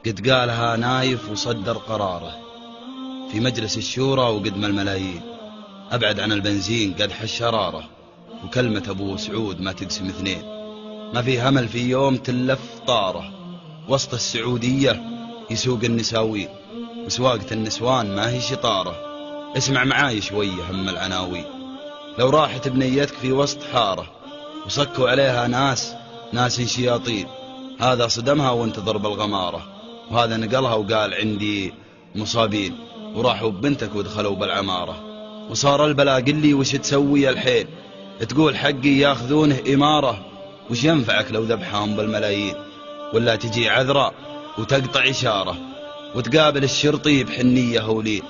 قد قالها نايف وصدر قراره في مجلس الشورى وقدم الملايين. أبعد عن البنزين قدح الشرارة، وكلمة أبو سعود ما تقسم اثنين. ما في همل في يوم تلف طاره، وسط السعودية يسوق النساوين، وسواقة النسوان ما هي شطارة. اسمع معاي شوية هم العناوين. لو راحت بنيتك في وسط حارة وصكوا عليها ناس شياطين، هذا صدمها وانتظر بالغمارة، وهذا نقلها وقال عندي مصابين، وراحوا ببنتك ودخلوا بالعمارة. وصار البلا قل لي وش تسوي الحين، تقول حقي ياخذونه إمارة. وش ينفعك لو ذبحهم بالملايين، ولا تجي عذراء وتقطع إشارة، وتقابل الشرطي بحنية هولين،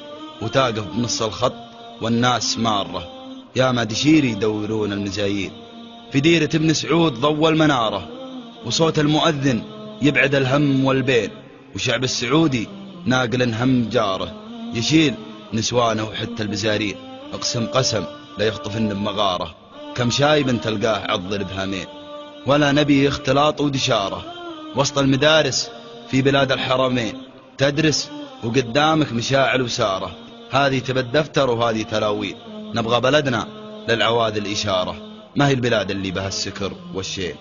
وتاقف بنص الخط والناس مارة. يا ما دشيري يدورون المزايين، في ديرة ابن سعود ضوى المنارة، وصوت المؤذن يبعد الهم والبين، وشعب السعودي ناقل هم جاره، يشيل نسوانه وحتى البزارين. اقسم قسم لا يخطفن بمغارة، كم شايب تلقاه عض البهامين. ولا نبي اختلاط ودشارة وسط المدارس في بلاد الحرمين، تدرس وقدامك مشاعل وسارة. هذه تبى الدفتر وهذه تلاوين، نبغى بلدنا للعواد الإشارة، ما هي البلاد اللي بها السكر والشين.